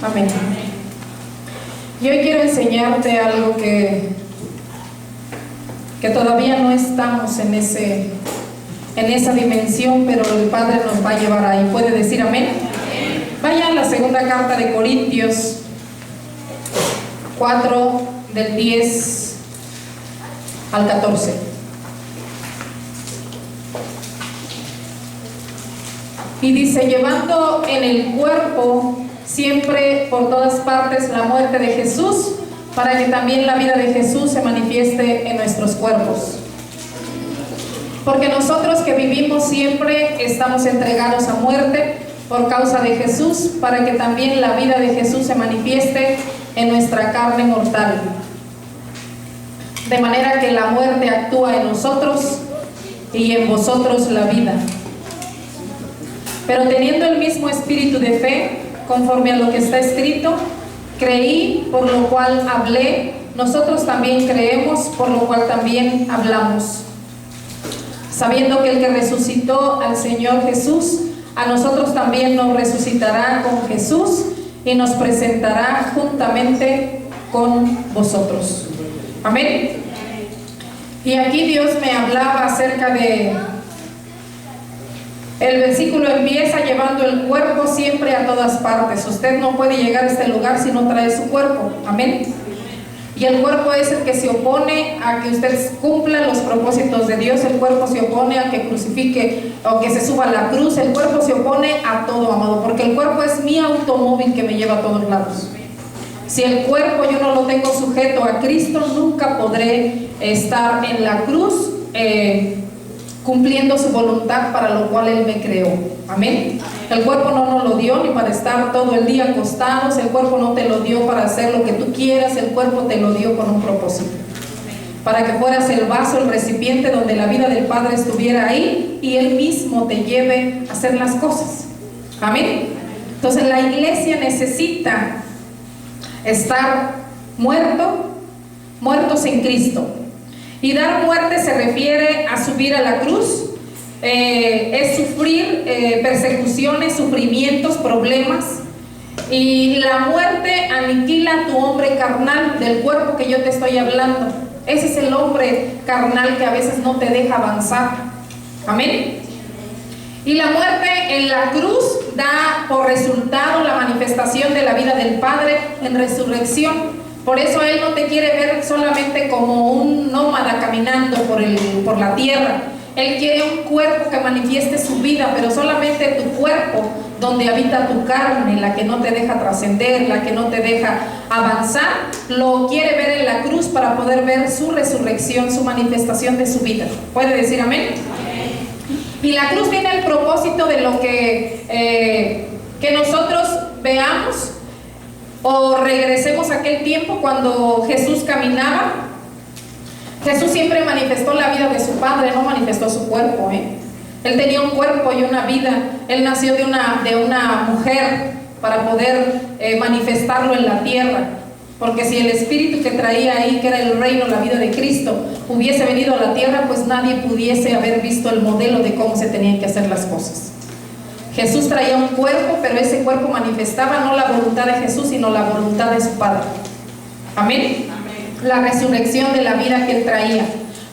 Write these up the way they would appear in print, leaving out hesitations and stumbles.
Amén. Y hoy quiero enseñarte algo que todavía no estamos en esa dimensión, pero el Padre nos va a llevar ahí. ¿Puede decir amén? Vaya a la segunda carta de Corintios 4, del 10 al 14. Y dice: llevando en el cuerpo siempre por todas partes la muerte de Jesús, para que también la vida de Jesús se manifieste en nuestros cuerpos. Porque nosotros que vivimos siempre estamos entregados a muerte por causa de Jesús, para que también la vida de Jesús se manifieste en nuestra carne mortal. De manera que la muerte actúa en nosotros y en vosotros la vida. Pero teniendo el mismo espíritu de fe, conforme a lo que está escrito: creí, por lo cual hablé; nosotros también creemos, por lo cual también hablamos. Sabiendo que el que resucitó al Señor Jesús, a nosotros también nos resucitará con Jesús y nos presentará juntamente con vosotros. Amén. Y aquí Dios me hablaba acerca de... El versículo empieza: llevando el cuerpo siempre a todas partes. Usted no puede llegar a este lugar si no trae su cuerpo. Amén. Y el cuerpo es el que se opone a que usted cumpla los propósitos de Dios. El cuerpo se opone a que crucifique o que se suba a la cruz. El cuerpo se opone a todo, amado, porque el cuerpo es mi automóvil que me lleva a todos lados. Si el cuerpo yo no lo tengo sujeto a Cristo, nunca podré estar en la cruz cumpliendo su voluntad para lo cual Él me creó. Amén. El cuerpo no nos lo dio ni para estar todo el día acostados. El cuerpo no te lo dio para hacer lo que tú quieras. El cuerpo te lo dio con un propósito, para que fueras el vaso, el recipiente donde la vida del Padre estuviera ahí y Él mismo te lleve a hacer las cosas. Amén. Entonces la iglesia necesita estar muertos en Cristo. Y dar muerte se refiere a subir a la cruz, es sufrir persecuciones, sufrimientos, problemas. Y la muerte aniquila tu hombre carnal, del cuerpo que yo te estoy hablando. Ese es el hombre carnal que a veces no te deja avanzar. Amén. Y la muerte en la cruz da por resultado la manifestación de la vida del Padre en resurrección. Por eso Él no te quiere ver solamente como un nómada caminando por la tierra. Él quiere un cuerpo que manifieste su vida, pero solamente tu cuerpo, donde habita tu carne, la que no te deja trascender, la que no te deja avanzar, lo quiere ver en la cruz para poder ver su resurrección, su manifestación de su vida. ¿Puede decir amén? Y la cruz tiene el propósito de lo que nosotros veamos o regresemos a aquel tiempo cuando Jesús caminaba. Jesús siempre manifestó la vida de su Padre, no manifestó su cuerpo. Él tenía un cuerpo y una vida. Él nació de una mujer para poder manifestarlo en la tierra. Porque si el espíritu que traía ahí, que era el reino, la vida de Cristo, hubiese venido a la tierra, pues nadie pudiese haber visto el modelo de cómo se tenían que hacer las cosas. Jesús traía un cuerpo, pero ese cuerpo manifestaba no la voluntad de Jesús, sino la voluntad de su Padre. Amén. La resurrección de la vida que Él traía.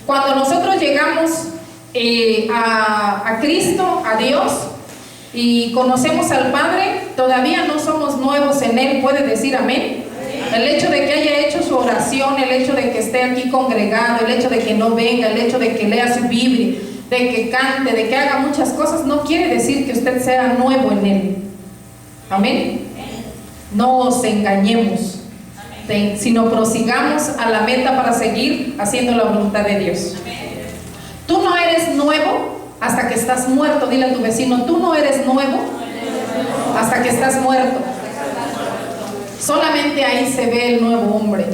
Cuando nosotros llegamos a Cristo, a Dios, y conocemos al Padre, todavía no somos nuevos en Él. ¿Puede decir amén? El hecho de que haya hecho su oración, el hecho de que esté aquí congregado, el hecho de que no venga, el hecho de que lea su Biblia, de que cante, de que haga muchas cosas, no quiere decir que usted sea nuevo en Él. Amén. No os engañemos, sino prosigamos a la meta para seguir haciendo la voluntad de Dios. Tú no eres nuevo hasta que estás muerto. Dile a tu vecino: tú no eres nuevo hasta que estás muerto. Solamente ahí se ve el nuevo hombre,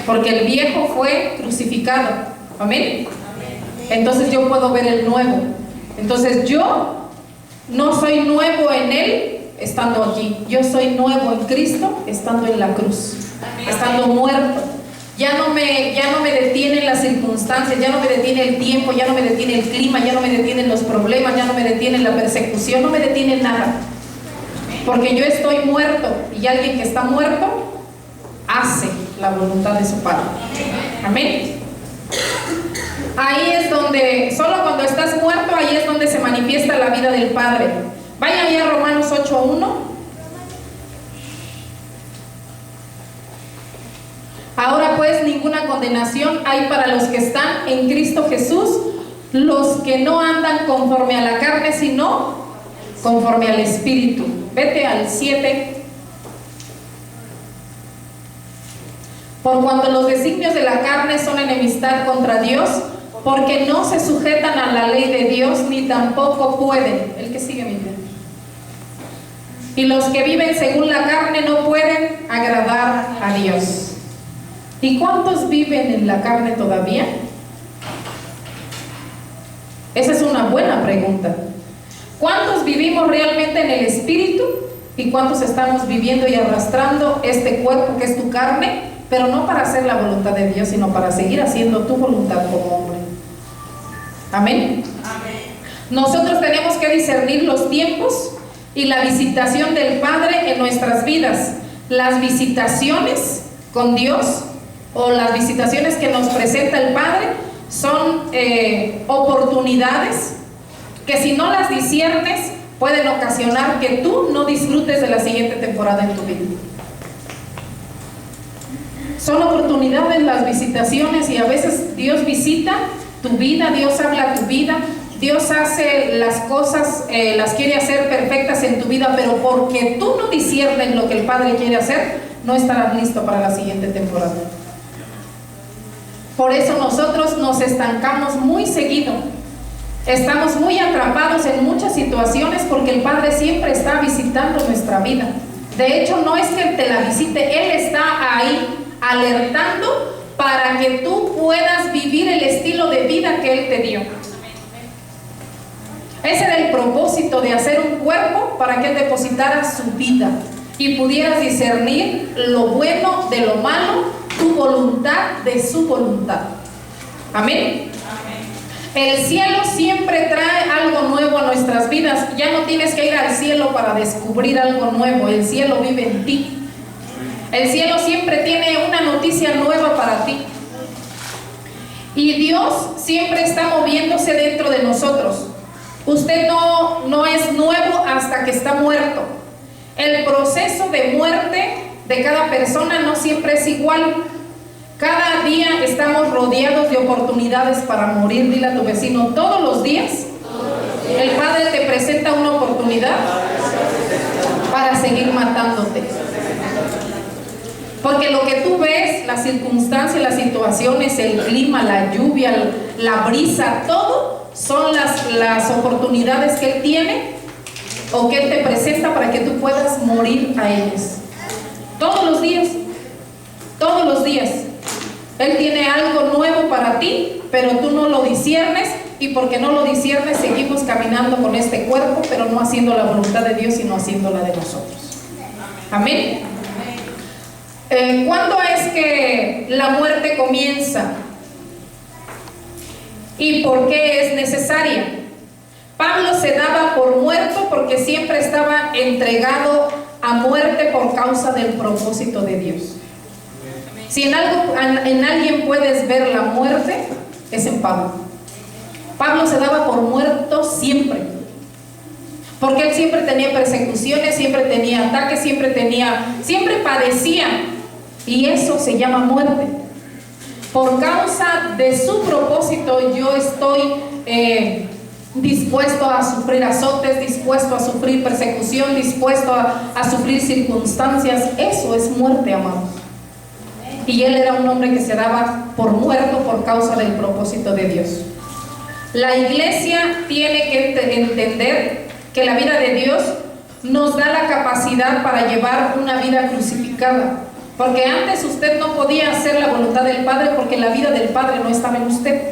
porque el viejo fue crucificado. Amén. Entonces yo puedo ver el nuevo. Entonces yo no soy nuevo en Él estando aquí. Yo soy nuevo en Cristo estando en la cruz, estando muerto. Ya no me detienen las circunstancias, ya no me detiene el tiempo, ya no me detiene el clima, ya no me detienen los problemas, ya no me detiene la persecución, no me detiene nada. Porque yo estoy muerto y alguien que está muerto hace la voluntad de su Padre. Amén. Ahí es donde, solo cuando estás muerto, ahí es donde se manifiesta la vida del Padre. Vayan allá a Romanos 8:1. Ahora pues ninguna condenación hay para los que están en Cristo Jesús, los que no andan conforme a la carne, sino conforme al Espíritu. Vete al 7. Por cuanto los designios de la carne son enemistad contra Dios, porque no se sujetan a la ley de Dios, ni tampoco pueden. El que sigue, mi vida. Y los que viven según la carne no pueden agradar a Dios. ¿Y cuántos viven en la carne todavía? Esa es una buena pregunta. ¿Cuántos vivimos realmente en el Espíritu? ¿Y cuántos estamos viviendo y arrastrando este cuerpo que es tu carne? Pero no para hacer la voluntad de Dios, sino para seguir haciendo tu voluntad como hombre. Amén. Amén. Nosotros tenemos que discernir los tiempos y la visitación del Padre en nuestras vidas. Las visitaciones con Dios o las visitaciones que nos presenta el Padre son oportunidades que, si no las disciernes, pueden ocasionar que tú no disfrutes de la siguiente temporada en tu vida. Son oportunidades las visitaciones, y a veces Dios visita tu vida, Dios habla a tu vida, Dios hace las cosas, las quiere hacer perfectas en tu vida, pero porque tú no disciernes lo que el Padre quiere hacer, no estarás listo para la siguiente temporada. Por eso nosotros nos estancamos muy seguido. Estamos muy atrapados en muchas situaciones porque el Padre siempre está visitando nuestra vida. De hecho, no es que te la visite, Él está ahí alertando para que tú puedas vivir el estilo de vida que Él te dio. Ese era el propósito de hacer un cuerpo, para que Él depositara su vida y pudieras discernir lo bueno de lo malo, tu voluntad de su voluntad. Amén. El cielo siempre trae algo nuevo a nuestras vidas. Ya no tienes que ir al cielo para descubrir algo nuevo. El cielo vive en ti. El cielo siempre tiene una noticia nueva para ti. Y Dios siempre está moviéndose dentro de nosotros. Usted no es nuevo hasta que está muerto. El proceso de muerte de cada persona no siempre es igual. Cada día estamos rodeados de oportunidades para morir. Dile a tu vecino, todos los días el Padre te presenta una oportunidad para seguir matándote. Porque lo que tú ves, las circunstancias, las situaciones, el clima, la lluvia, la brisa, todo son las oportunidades que Él tiene o que Él te presenta para que tú puedas morir a ellas. Todos los días, todos los días. Él tiene algo nuevo para ti, pero tú no lo disciernes, y porque no lo disciernes seguimos caminando con este cuerpo, pero no haciendo la voluntad de Dios, sino haciendo la de nosotros. Amén. ¿Cuándo es que la muerte comienza? ¿Y por qué es necesaria? Pablo se daba por muerto porque siempre estaba entregado a muerte por causa del propósito de Dios. Si en alguien puedes ver la muerte, es en Pablo. Pablo se daba por muerto siempre, porque él siempre tenía persecuciones, siempre tenía ataques, siempre padecía, y eso se llama muerte. Por causa de su propósito yo estoy dispuesto a sufrir azotes, dispuesto a sufrir persecución, dispuesto a sufrir circunstancias. Eso es muerte, amados. Y él era un hombre que se daba por muerto por causa del propósito de Dios. La iglesia tiene que entender que la vida de Dios nos da la capacidad para llevar una vida crucificada. Porque antes usted no podía hacer la voluntad del Padre porque la vida del Padre no estaba en usted.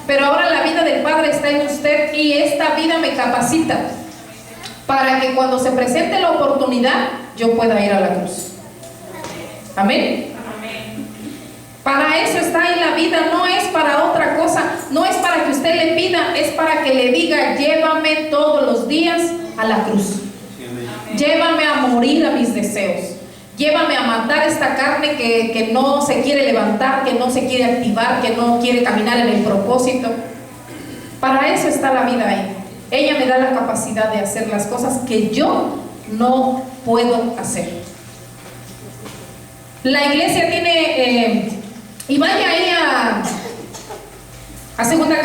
Pero ahora la vida del Padre está en usted, y esta vida me capacita para que cuando se presente la oportunidad yo pueda ir a la cruz. Amén. Para eso está en la vida, no es para otra cosa, no es para que usted le pida, es para que le diga: llévame todos los días a la cruz, llévame a morir a mis deseos, Llévame a matar esta carne que no se quiere levantar, que no se quiere activar, que no quiere caminar en el propósito. Para eso está la vida ahí. Ella me da la capacidad de hacer las cosas que yo no puedo hacer. La iglesia tiene, y vaya ahí a segunda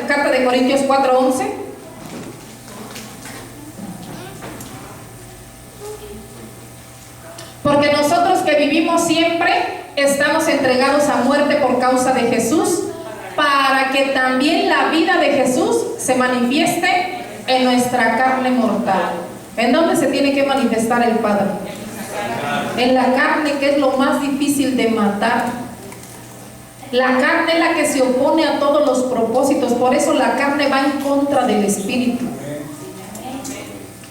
carta de Corintios 4:11. Porque nosotros que vivimos siempre estamos entregados a muerte por causa de Jesús, para que también la vida de Jesús se manifieste en nuestra carne mortal. ¿En dónde se tiene que manifestar el Padre? En la carne, que es lo más difícil de matar. La carne es la que se opone a todos los propósitos, por eso la carne va en contra del Espíritu.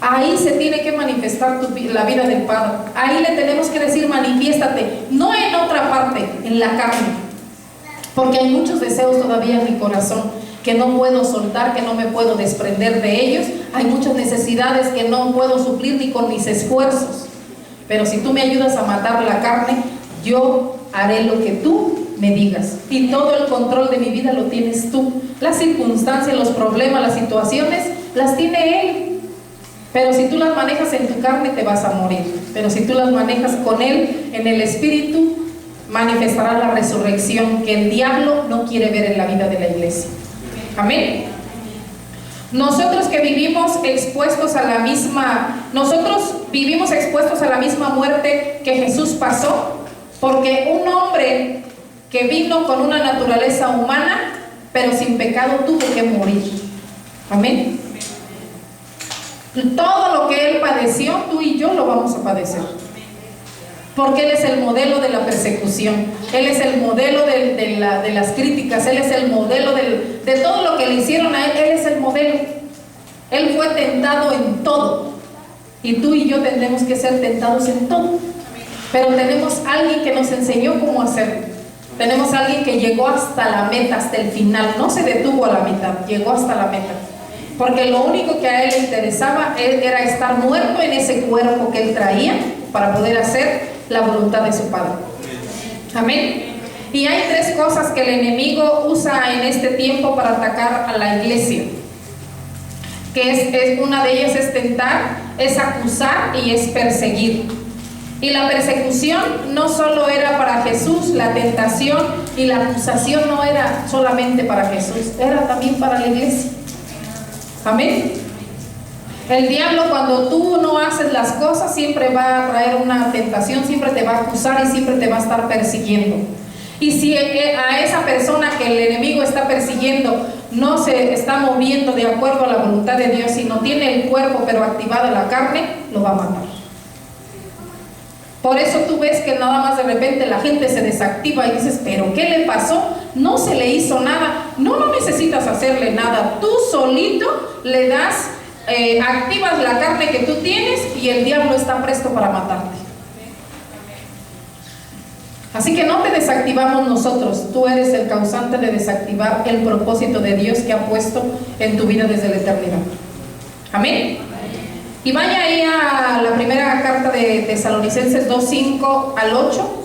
Ahí se tiene que manifestar la vida del Padre. Ahí le tenemos que decir: manifiéstate, no en otra parte, en la carne. Porque hay muchos deseos todavía en mi corazón que no puedo soltar, que no me puedo desprender de ellos. Hay muchas necesidades que no puedo suplir ni con mis esfuerzos. Pero si tú me ayudas a matar la carne, yo haré lo que tú me digas. Y todo el control de mi vida lo tienes tú. Las circunstancias, los problemas, las situaciones, las tiene Él. Pero si tú las manejas en tu carne, te vas a morir. Pero si tú las manejas con Él, en el Espíritu, manifestará la resurrección que el diablo no quiere ver en la vida de la iglesia. Amén. Nosotros vivimos expuestos a la misma muerte que Jesús pasó, porque un hombre que vino con una naturaleza humana, pero sin pecado, tuvo que morir. Amén. Todo lo que Él padeció, tú y yo lo vamos a padecer. Porque Él es el modelo de la persecución. Él es el modelo de las críticas. Él es el modelo de todo lo que le hicieron a Él. Él es el modelo. Él fue tentado en todo. Y tú y yo tendremos que ser tentados en todo. Pero tenemos alguien que nos enseñó cómo hacerlo. Tenemos alguien que llegó hasta la meta, hasta el final. No se detuvo a la mitad, llegó hasta la meta. Porque lo único que a Él le interesaba era estar muerto en ese cuerpo que Él traía para poder hacer la voluntad de su Padre. Amén. Y hay tres cosas que el enemigo usa en este tiempo para atacar a la iglesia. Que una de ellas es tentar, es acusar y es perseguir. Y la persecución no solo era para Jesús, la tentación y la acusación no era solamente para Jesús, era también para la iglesia. Amén. El diablo, cuando tú no haces las cosas, siempre va a traer una tentación, siempre te va a acusar y siempre te va a estar persiguiendo. Y si a esa persona que el enemigo está persiguiendo no se está moviendo de acuerdo a la voluntad de Dios, y no tiene el cuerpo pero activada la carne, lo va a matar. Por eso tú ves que nada más de repente la gente se desactiva y dices: ¿pero qué le pasó? No se le hizo nada. No necesitas hacerle nada. Tú solito le das, activas la carne que tú tienes y el diablo está presto para matarte. Así que no te desactivamos nosotros. Tú eres el causante de desactivar el propósito de Dios que ha puesto en tu vida desde la eternidad. Amén. Y vaya ahí a la primera carta de Tesalonicenses 2:5 al 8.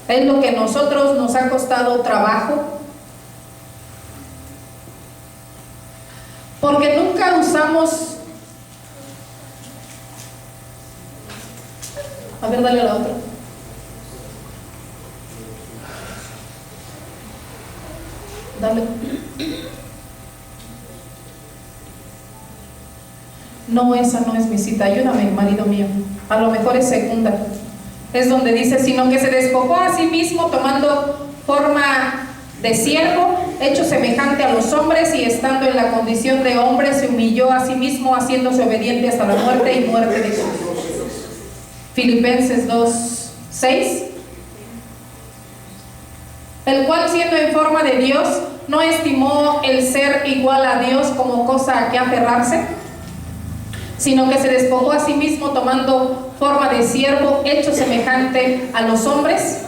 Es lo que a nosotros nos ha costado trabajo. Porque nunca usamos... A ver, dale a la otra. Dale. No, esa no es mi cita. Ayúdame, marido mío. A lo mejor es segunda. Es donde dice: sino que se despojó a sí mismo, tomando forma de siervo, hecho semejante a los hombres, y estando en la condición de hombre, se humilló a sí mismo, haciéndose obediente hasta la muerte y muerte de cruz. Filipenses 2:6. El cual, siendo en forma de Dios, no estimó el ser igual a Dios como cosa a que aferrarse, sino que se despojó a sí mismo, tomando forma de siervo, hecho semejante a los hombres,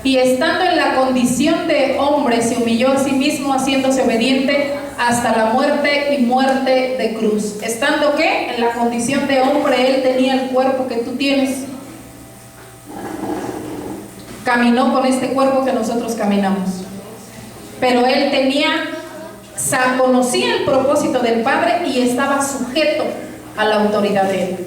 y estando en la condición de hombre, se humilló a sí mismo, haciéndose obediente hasta la muerte y muerte de cruz. Estando que en la condición de hombre, él tenía el cuerpo que tú tienes. Caminó con este cuerpo que nosotros caminamos. Pero él conocía el propósito del Padre y estaba sujeto a la autoridad de él.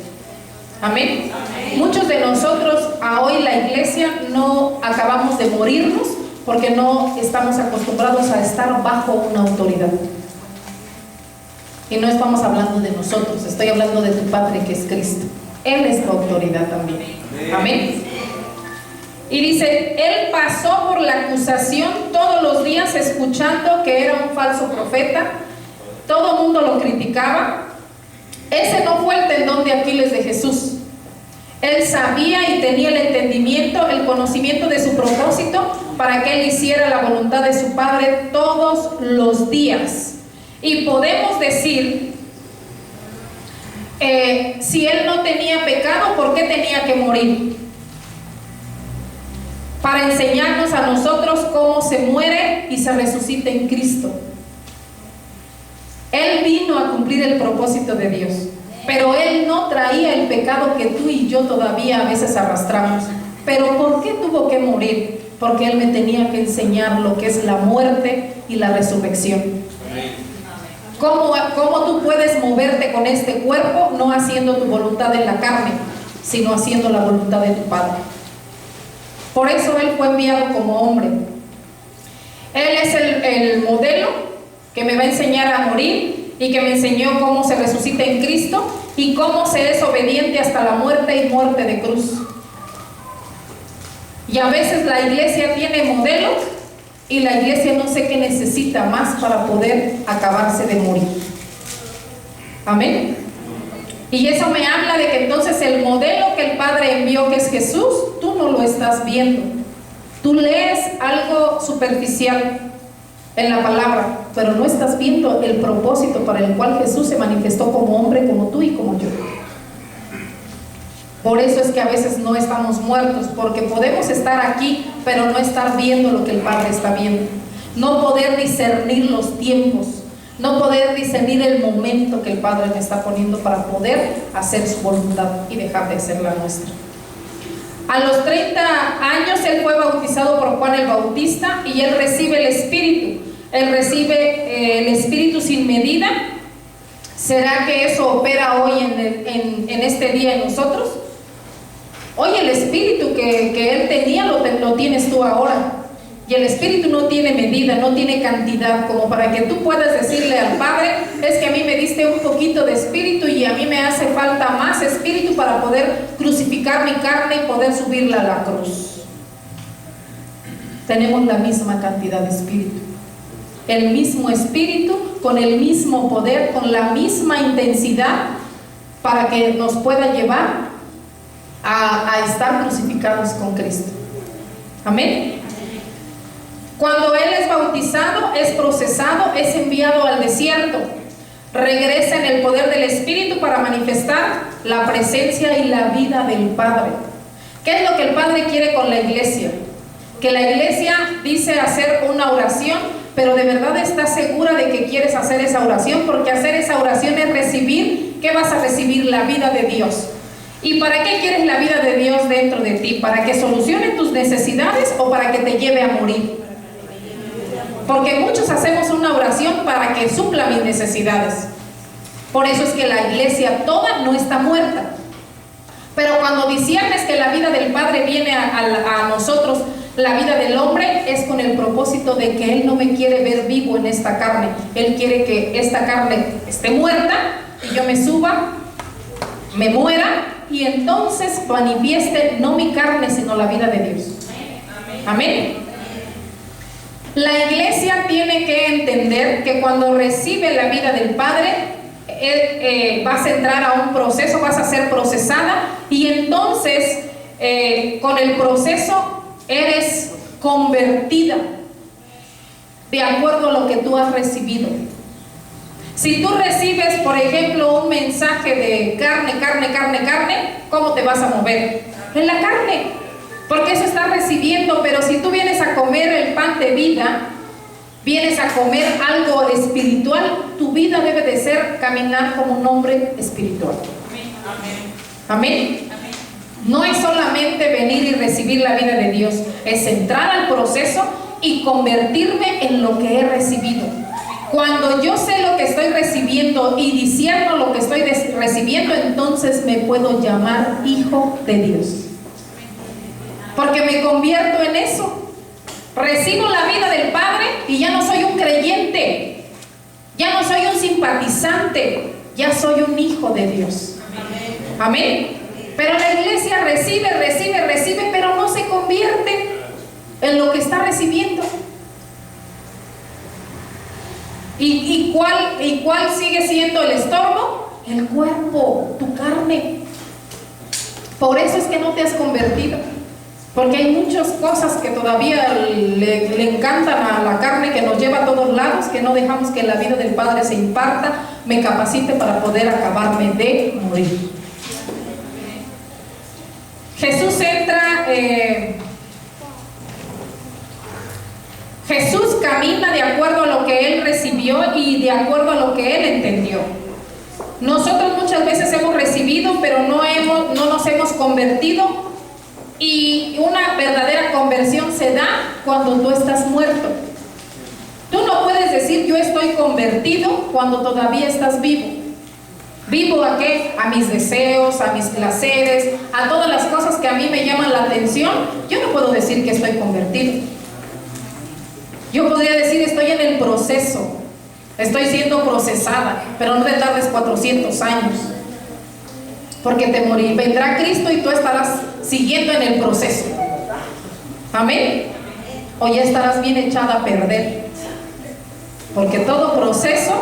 Amén. Amén. Muchos de nosotros a hoy la iglesia no acabamos de morirnos porque no estamos acostumbrados a estar bajo una autoridad. Y no estamos hablando de nosotros, estoy hablando de tu Padre que es Cristo. Él es tu autoridad también. Amén. Y dice, él pasó por la acusación todos los días escuchando que era un falso profeta. Todo el mundo lo criticaba. Ese no fue el tendón de Aquiles de Jesús. Él sabía y tenía el entendimiento, el conocimiento de su propósito para que él hiciera la voluntad de su Padre todos los días. Y podemos decir, si él no tenía pecado, ¿por qué tenía que morir? Para enseñarnos a nosotros cómo se muere y se resucita en Cristo. Él vino a cumplir el propósito de Dios, pero él no traía el pecado que tú y yo todavía a veces arrastramos. Pero ¿por qué tuvo que morir? Porque él me tenía que enseñar lo que es la muerte y la resurrección. ¿Cómo tú puedes moverte con este cuerpo no haciendo tu voluntad en la carne, sino haciendo la voluntad de tu Padre? Por eso él fue enviado como hombre. Él es el modelo que me va a enseñar a morir y que me enseñó cómo se resucita en Cristo y cómo se es obediente hasta la muerte y muerte de cruz. Y a veces la iglesia tiene modelo y la iglesia no sé qué necesita más para poder acabarse de morir. Amén. Y eso me habla de que entonces el modelo que el Padre envió, que es Jesús, tú no lo estás viendo. Tú lees algo superficial en la palabra, pero no estás viendo el propósito para el cual Jesús se manifestó como hombre, como tú y como yo. Por eso es que a veces no estamos muertos, porque podemos estar aquí, pero no estar viendo lo que el Padre está viendo. No poder discernir los tiempos. No poder discernir el momento que el Padre me está poniendo para poder hacer su voluntad y dejar de hacer la nuestra. A los 30 años él fue bautizado por Juan el Bautista y él recibe el Espíritu. Él recibe el Espíritu sin medida. ¿Será que eso opera hoy en este día en nosotros? Hoy el Espíritu que él tenía lo tienes tú ahora. Y el Espíritu no tiene medida, no tiene cantidad, como para que tú puedas decirle al Padre, es que a mí me diste un poquito de Espíritu y a mí me hace falta más Espíritu para poder crucificar mi carne y poder subirla a la cruz. Tenemos la misma cantidad de Espíritu. El mismo Espíritu, con el mismo poder, con la misma intensidad, para que nos pueda llevar a estar crucificados con Cristo. Amén. Cuando él es bautizado, es procesado, es enviado al desierto, regresa en el poder del Espíritu para manifestar la presencia y la vida del Padre. ¿Qué es lo que el Padre quiere con la iglesia? Que la iglesia dice hacer una oración, pero de verdad estás segura de que quieres hacer esa oración, porque hacer esa oración es recibir. ¿Qué vas a recibir? La vida de Dios. ¿Y para qué quieres la vida de Dios dentro de ti? ¿Para que solucione tus necesidades o para que te lleve a morir? Porque muchos hacemos una oración para que supla mis necesidades. Por eso es que la iglesia toda no está muerta. Pero cuando disiernes que la vida del Padre viene a nosotros, la vida del hombre es con el propósito de que Él no me quiere ver vivo en esta carne. Él quiere que esta carne esté muerta y yo me suba, me muera y entonces manifieste no mi carne sino la vida de Dios. Amén. La iglesia tiene que entender que cuando recibe la vida del Padre, vas a entrar a un proceso, vas a ser procesada y entonces con el proceso eres convertida de acuerdo a lo que tú has recibido. Si tú recibes, por ejemplo, un mensaje de carne, ¿cómo te vas a mover? En la carne. Porque eso estás recibiendo, pero si tú vienes a comer el pan de vida, vienes a comer algo espiritual, tu vida debe de ser caminar como un hombre espiritual. Amén. No es solamente venir y recibir la vida de Dios, es entrar al proceso y convertirme en lo que he recibido. Cuando yo sé lo que estoy recibiendo y discierno lo que estoy recibiendo, entonces me puedo llamar hijo de Dios. Porque me convierto en eso. Recibo la vida del Padre y ya no soy un creyente, ya no soy un simpatizante, ya soy un hijo de Dios. Amén. Pero la iglesia recibe, pero no se convierte en lo que está recibiendo. ¿Y cuál sigue siendo el estorbo? El cuerpo, tu carne. Por eso es que no te has convertido. Porque hay muchas cosas que todavía le encantan a la carne, que nos lleva a todos lados, que no dejamos que la vida del Padre se imparta, me capacite para poder acabarme de morir. Jesús entra, Jesús camina de acuerdo a lo que Él recibió y de acuerdo a lo que Él entendió. Nosotros muchas veces hemos recibido, pero no nos hemos convertido. Y una verdadera conversión se da cuando tú estás muerto. Tú no puedes decir yo estoy convertido cuando todavía estás vivo. ¿Vivo a qué? A mis deseos, a mis placeres, a todas las cosas que a mí me llaman la atención. Yo no puedo decir que estoy convertido. Yo podría decir estoy en el proceso, estoy siendo procesada, pero no te tardes 400 años. Porque te morirás, vendrá Cristo y tú estarás siguiendo en el proceso. Amén. O ya estarás bien echada a perder. Porque todo proceso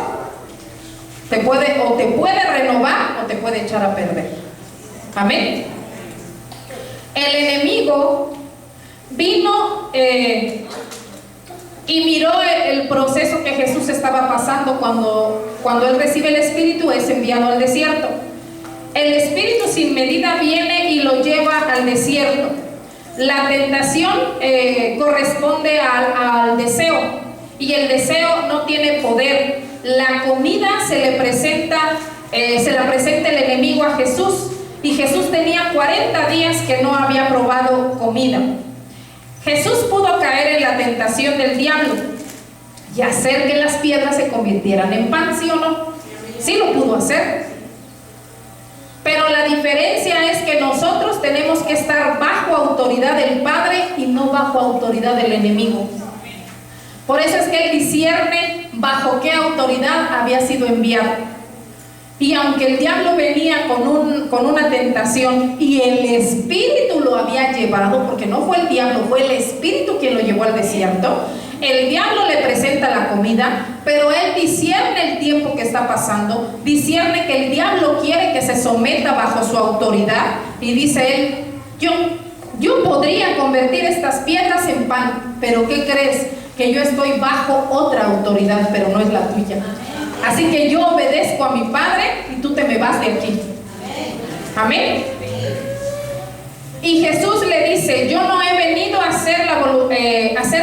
te puede renovar o te puede echar a perder. Amén. El enemigo vino y miró el proceso que Jesús estaba pasando cuando él recibe el Espíritu, es enviado al desierto. El Espíritu sin medida viene y lo lleva al desierto. La tentación corresponde al deseo, y el deseo no tiene poder. La comida se la presenta el enemigo a Jesús, y Jesús tenía 40 días que no había probado comida. Jesús pudo caer en la tentación del diablo y hacer que las piedras se convirtieran en pan, ¿sí o no? Sí lo pudo hacer. Pero la diferencia es que nosotros tenemos que estar bajo autoridad del Padre y no bajo autoridad del enemigo. Por eso es que Él discierne bajo qué autoridad había sido enviado. Y aunque el diablo venía con una tentación y el Espíritu lo había llevado, porque no fue el diablo, fue el Espíritu quien lo llevó al desierto, el diablo le presenta la comida, pero él discierne el tiempo que está pasando, discierne que el diablo quiere que se someta bajo su autoridad, y dice él, yo podría convertir estas piedras en pan, pero ¿qué crees? Que yo estoy bajo otra autoridad, pero no es la tuya. Así que yo obedezco a mi Padre y tú te me vas de aquí. Amén. Y Jesús le dice, yo no he venido a hacer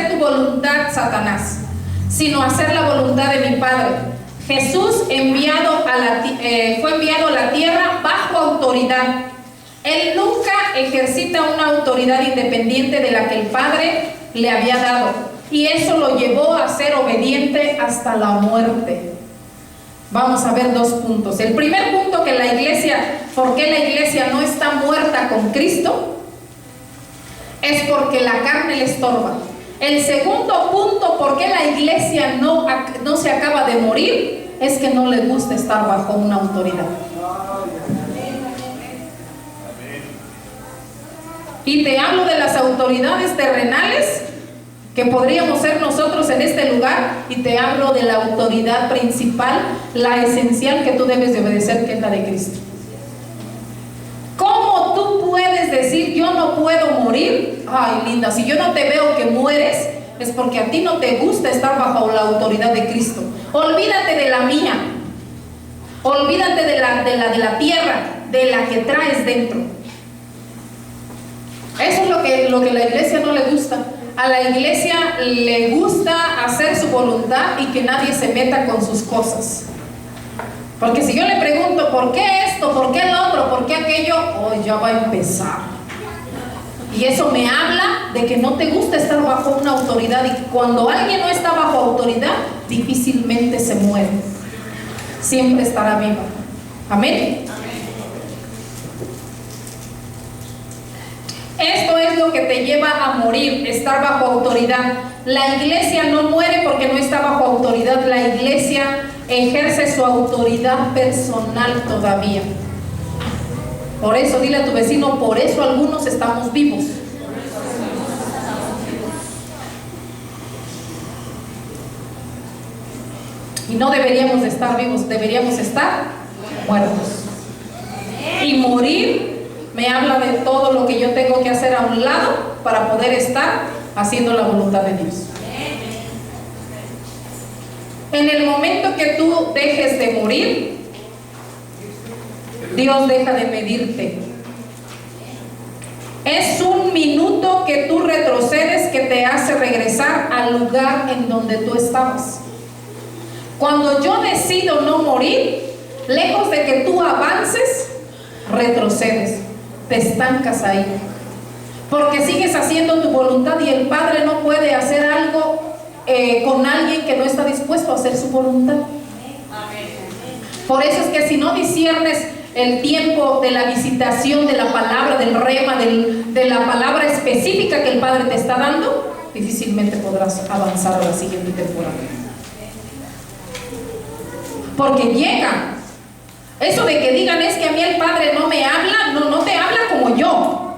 tu voluntad, Satanás, sino a hacer la voluntad de mi Padre. Jesús fue enviado a la tierra bajo autoridad. Él nunca ejercita una autoridad independiente de la que el Padre le había dado. Y eso lo llevó a ser obediente hasta la muerte. Vamos a ver 2 puntos. El primer punto, que la iglesia, ¿por qué la iglesia no está muerta con Cristo? Es porque la carne le estorba. El segundo punto, ¿por qué la iglesia no se acaba de morir? Es que no le gusta estar bajo una autoridad. Y te hablo de las autoridades terrenales que podríamos ser nosotros en este lugar, y te hablo de la autoridad principal, la esencial que tú debes de obedecer, que es la de Cristo. ¿Cómo tú puedes decir yo no puedo morir? Ay, linda, si yo no te veo que mueres, es porque a ti no te gusta estar bajo la autoridad de Cristo. Olvídate de la mía, olvídate de la tierra, de la que traes dentro. Eso es lo que la iglesia no le gusta. a la iglesia le gusta hacer su voluntad y que nadie se meta con sus cosas. Porque si yo le pregunto, ¿por qué esto? ¿Por qué el otro? ¿Por qué aquello? Oh, ya va a empezar. Y eso me habla de que no te gusta estar bajo una autoridad. Y cuando alguien no está bajo autoridad, difícilmente se muere. Siempre estará viva. Amén. Esto es lo que te lleva a morir, estar bajo autoridad. La iglesia no muere porque no está bajo autoridad. La iglesia ejerce su autoridad personal todavía. Por eso, dile a tu vecino, por eso algunos estamos vivos. Y no deberíamos de estar vivos, deberíamos estar muertos. Y morir me habla de todo lo que yo tengo que hacer a un lado para poder estar haciendo la voluntad de Dios. En el momento que tú dejes de morir, Dios deja de medirte. Es un minuto que tú retrocedes que te hace regresar al lugar en donde tú estabas. Cuando yo decido no morir, lejos de que tú avances, retrocedes. Te estancas ahí, porque sigues haciendo tu voluntad y el Padre no puede hacer algo con alguien que no está dispuesto a hacer su voluntad. Por eso es que si no disciernes el tiempo de la visitación de la palabra, del rema, de la palabra específica que el Padre te está dando, difícilmente podrás avanzar a la siguiente temporada. Porque llega. Eso de que digan es que a mí el Padre no me habla, no te habla como yo,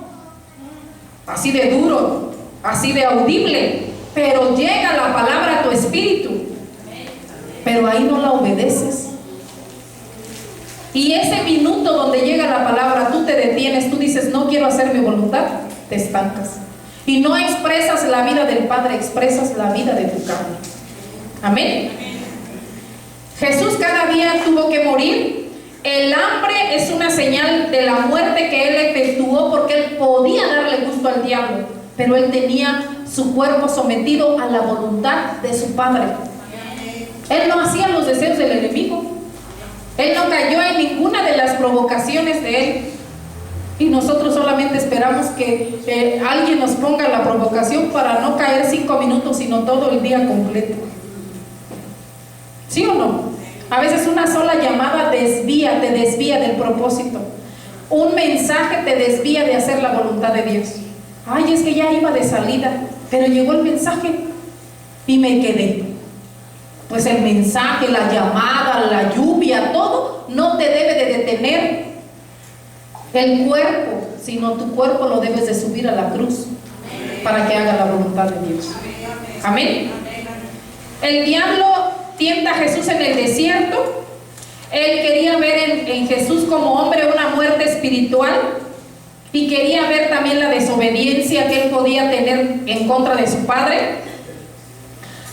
así de duro, así de audible, pero llega la palabra a tu espíritu, pero ahí no la obedeces. Y ese minuto donde llega la palabra, tú te detienes, tú dices, no quiero hacer mi voluntad, te estancas. Y no expresas la vida del Padre, expresas la vida de tu carne. Amén. Jesús cada día tuvo que morir. El hambre es una señal de la muerte que Él efectuó porque Él podía darle gusto al diablo, pero Él tenía su cuerpo sometido a la voluntad de su Padre. Él no hacía los deseos del enemigo. Él no cayó en ninguna de las provocaciones de Él. Y nosotros solamente esperamos que alguien nos ponga la provocación para no caer 5 minutos, sino todo el día completo. ¿Sí o no? A veces una sola llamada te desvía del propósito. Un mensaje te desvía de hacer la voluntad de Dios. Ay, es que ya iba de salida, pero llegó el mensaje y me quedé. Pues el mensaje, la llamada, la lluvia, todo no te debe de detener el cuerpo, sino tu cuerpo lo debes de subir a la cruz para que haga la voluntad de Dios. Amén. El diablo tienta a Jesús en el desierto. Él quería ver en Jesús como hombre una muerte espiritual y quería ver también la desobediencia que él podía tener en contra de su padre.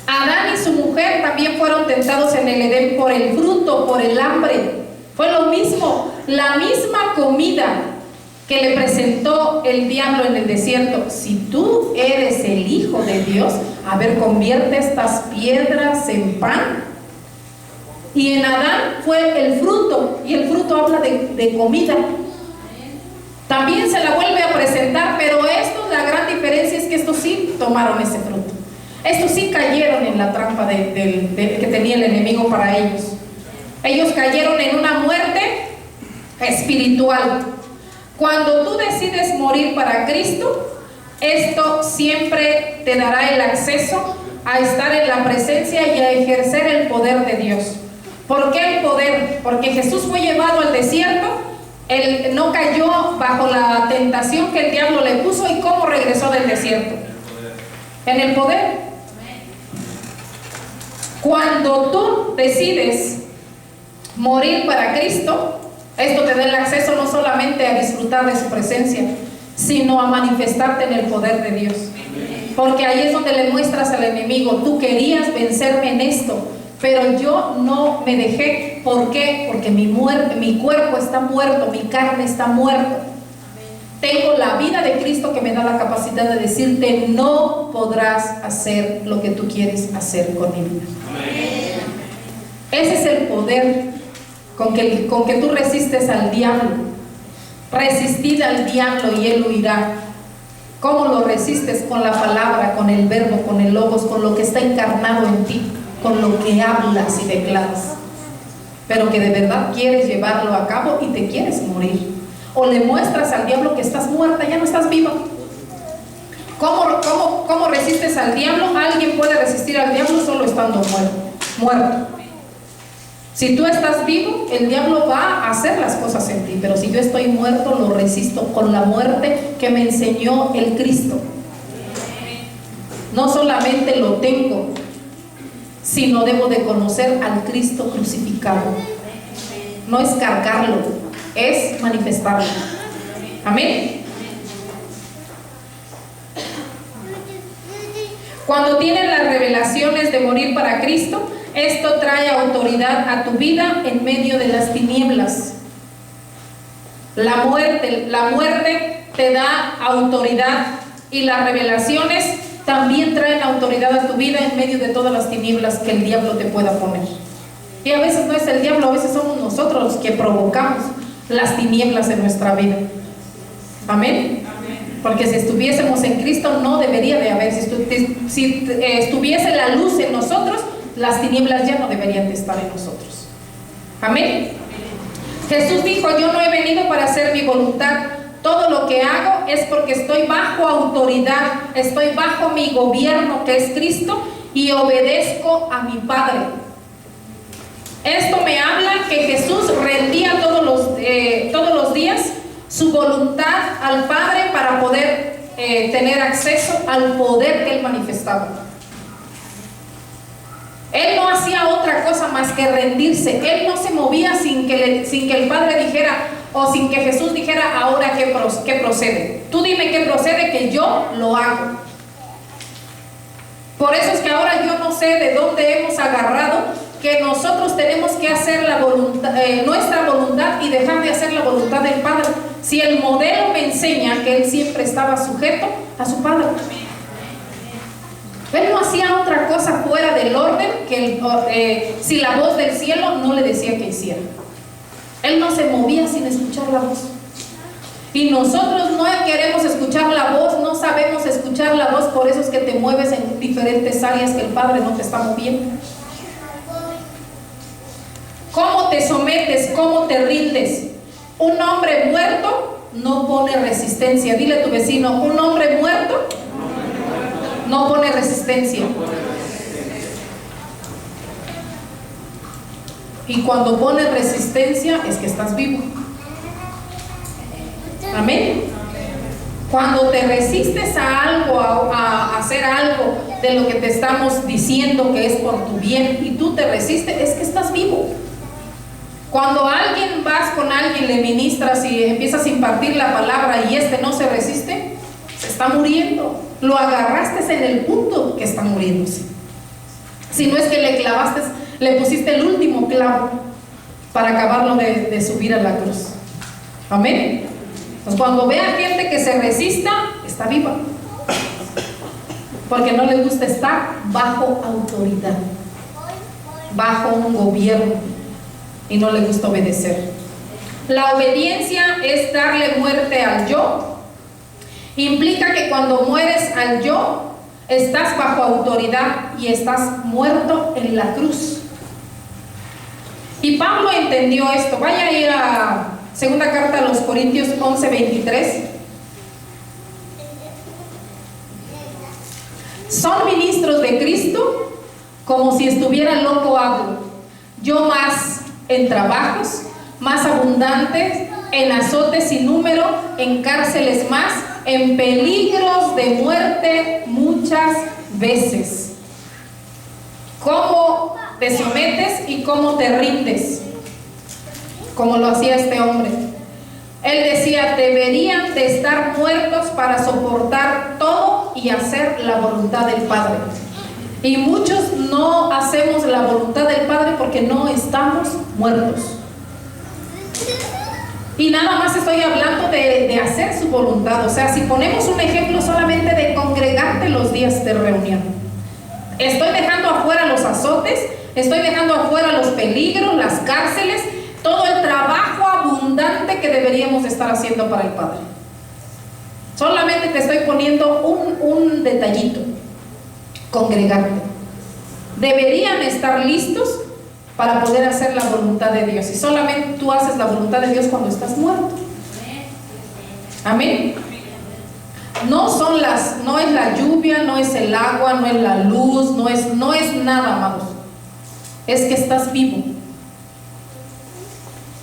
Adán y su mujer también fueron tentados en el Edén por el fruto, por el hambre. Fue lo mismo, la misma comida que le presentó el diablo en el desierto. Si tú eres el Hijo de Dios, a ver, convierte estas piedras en pan. Y en Adán fue el fruto, y el fruto habla de comida. También se la vuelve a presentar, pero estos, la gran diferencia es que estos sí tomaron ese fruto. Estos sí cayeron en la trampa que tenía el enemigo para ellos. Ellos cayeron en una muerte espiritual. Cuando tú decides morir para Cristo, esto siempre te dará el acceso a estar en la presencia y a ejercer el poder de Dios. ¿Por qué el poder? Porque Jesús fue llevado al desierto, él no cayó bajo la tentación que el diablo le puso. ¿Y cómo regresó del desierto? En el poder. Cuando tú decides morir para Cristo, esto te da el acceso no solamente a disfrutar de su presencia, sino a manifestarte en el poder de Dios. Porque ahí es donde le muestras al enemigo, tú querías vencerme en esto, pero yo no me dejé. ¿Por qué? Porque mi cuerpo está muerto, mi carne está muerta. Tengo la vida de Cristo que me da la capacidad de decirte: no podrás hacer lo que tú quieres hacer con mi vida. Ese es el poder con que tú resistes al diablo. Resistid al diablo y él huirá. ¿Cómo lo resistes? Con la palabra, con el verbo, con el logos, con lo que está encarnado en ti, con lo que hablas y declaras, pero que de verdad quieres llevarlo a cabo y te quieres morir. O le muestras al diablo que estás muerta, ya no estás viva. ¿Cómo resistes al diablo? Alguien puede resistir al diablo solo estando muerto. Si tú estás vivo, el diablo va a hacer las cosas en ti, pero si yo estoy muerto, lo resisto con la muerte que me enseñó el Cristo. No solamente lo tengo, sino debo de conocer al Cristo crucificado. No es cargarlo, es manifestarlo. Amén. Cuando tienes las revelaciones de morir para Cristo, esto trae autoridad a tu vida en medio de las tinieblas. La muerte te da autoridad, y las revelaciones también traen autoridad a tu vida en medio de todas las tinieblas que el diablo te pueda poner. Y a veces no es el diablo, a veces somos nosotros los que provocamos las tinieblas en nuestra vida. Amén. Porque si estuviésemos en Cristo no debería de haber. Si estuviese la luz en nosotros, las tinieblas ya no deberían de estar en nosotros. Amén. Jesús dijo: yo no he venido para hacer mi voluntad. Todo lo que hago es porque estoy bajo autoridad, estoy bajo mi gobierno, que es Cristo, y obedezco a mi Padre. Esto me habla que Jesús rendía todos los días su voluntad al Padre para poder tener acceso al poder que Él manifestaba. Él no hacía otra cosa más que rendirse. Él no se movía sin que el Padre dijera, o sin que Jesús dijera: ahora qué procede. Tú dime qué procede, que yo lo hago. Por eso es que ahora yo no sé de dónde hemos agarrado que nosotros tenemos que hacer nuestra voluntad y dejar de hacer la voluntad del Padre. Si el modelo me enseña que Él siempre estaba sujeto a su Padre. Él no hacía otra cosa fuera del orden que si la voz del cielo no le decía que hiciera. Él no se movía sin escuchar la voz. Y nosotros no queremos escuchar la voz, no sabemos escuchar la voz, por eso es que te mueves en diferentes áreas que el Padre no te está moviendo. ¿Cómo te sometes? ¿Cómo te rindes? Un hombre muerto no pone resistencia. Dile a tu vecino: un hombre muerto no pone resistencia. Y cuando pones resistencia es que estás vivo. Amén. Cuando te resistes a algo, a hacer algo de lo que te estamos diciendo que es por tu bien, y tú te resistes, es que estás vivo. Cuando vas con alguien, le ministras y empiezas a impartir la palabra y no se resiste, se está muriendo. Lo agarraste en el punto que está muriéndose. Si no es que le pusiste el último clavo para acabarlo de subir a la cruz. Amén. Pues cuando vea gente que se resista, está viva, porque no le gusta estar bajo autoridad, bajo un gobierno, y no le gusta obedecer. La obediencia es darle muerte al yo. Implica que cuando mueres al yo, estás bajo autoridad y estás muerto en la cruz. Y Pablo entendió esto. Vaya a ir a segunda carta a los Corintios 11:23. Son ministros de Cristo, como si estuviera loco hablo. Yo más en trabajos, más abundantes, en azotes sin número, en cárceles más, en peligros de muerte muchas veces. ¿Cómo te sometes y cómo te rindes? Como lo hacía este hombre. Él decía: deberían de estar muertos para soportar todo y hacer la voluntad del Padre. Y muchos no hacemos la voluntad del Padre porque no estamos muertos. Y nada más estoy hablando de hacer su voluntad. O sea, si ponemos un ejemplo solamente de congregarte los días de reunión, estoy dejando afuera los azotes, estoy dejando afuera los peligros, las cárceles, todo el trabajo abundante que deberíamos estar haciendo para el Padre. Solamente te estoy poniendo un detallito: congregarte. Deberían estar listos para poder hacer la voluntad de Dios. Y solamente tú haces la voluntad de Dios cuando estás muerto. Amén. No es la lluvia, no es el agua, no es la luz, no es nada, amados. Es que estás vivo.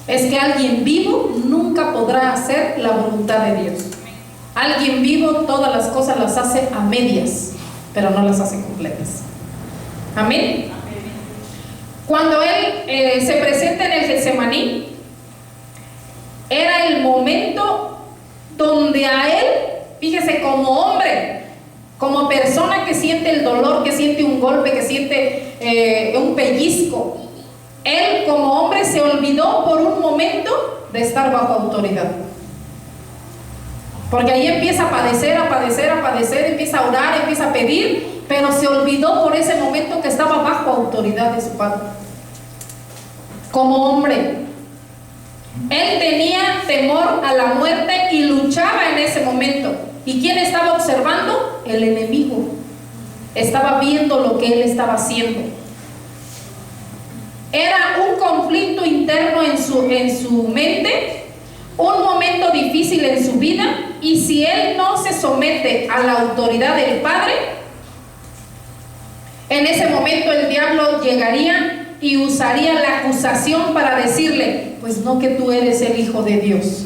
Es que alguien vivo nunca podrá hacer la voluntad de Dios. Alguien vivo todas las cosas las hace a medias, pero no las hace completas. Amén. Cuando él se presenta en el Getsemaní, era el momento donde a él, fíjese, como hombre, como persona que siente el dolor, que siente un golpe, que siente un pellizco, él como hombre se olvidó por un momento de estar bajo autoridad. Porque ahí empieza a padecer, empieza a orar, empieza a pedir, pero se olvidó por ese momento que estaba bajo autoridad de su Padre. Como hombre, él tenía temor a la muerte y luchaba en ese momento. ¿Y quién estaba observando? El enemigo. Estaba viendo lo que él estaba haciendo. Era un conflicto interno en su mente, un momento difícil en su vida, y si él no se somete a la autoridad del Padre, en ese momento el diablo llegaría y usaría la acusación para decirle: pues no, que tú eres el Hijo de Dios,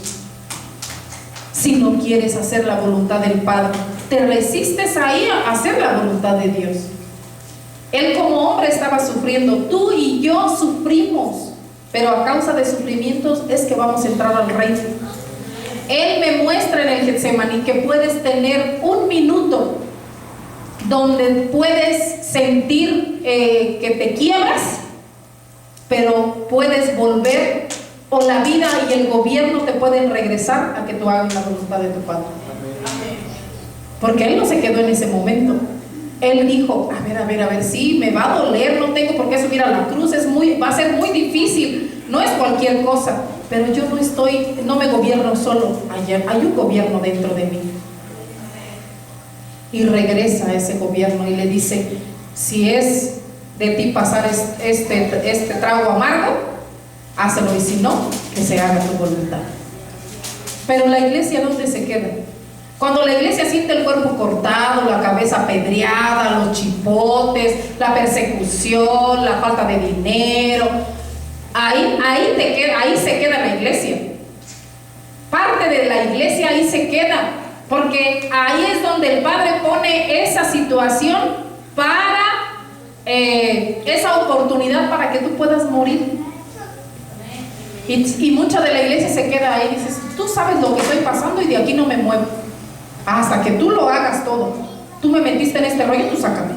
si no quieres hacer la voluntad del Padre, te resistes ahí a hacer la voluntad de Dios. Él como hombre estaba sufriendo, tú y yo sufrimos, pero a causa de sufrimientos es que vamos a entrar al reino. Él me muestra en el Getsemaní que puedes tener un minuto donde puedes sentir que te quiebras, pero puedes volver, o la vida y el gobierno te pueden regresar a que tú hagas la voluntad de tu Padre. Porque él no se quedó en ese momento. Él dijo: a ver, sí, me va a doler, no tengo por qué subir a la cruz, va a ser muy difícil, no es cualquier cosa, pero yo no me gobierno solo, hay un gobierno dentro de mí. Y regresa a ese gobierno y le dice: si es de ti pasar este trago amargo, hazlo, y si no, que se haga tu voluntad. Pero la iglesia, ¿dónde se queda? Cuando la iglesia siente el cuerpo cortado, la cabeza apedreada, los chipotes, la persecución, la falta de dinero, ahí se queda la iglesia. Parte de la iglesia ahí se queda, porque ahí es donde el Padre pone esa situación para esa oportunidad para que tú puedas morir. Y mucha de la iglesia se queda ahí y dices: tú sabes lo que estoy pasando y de aquí no me muevo hasta que tú lo hagas todo. Tú me metiste en este rollo, tú sácame.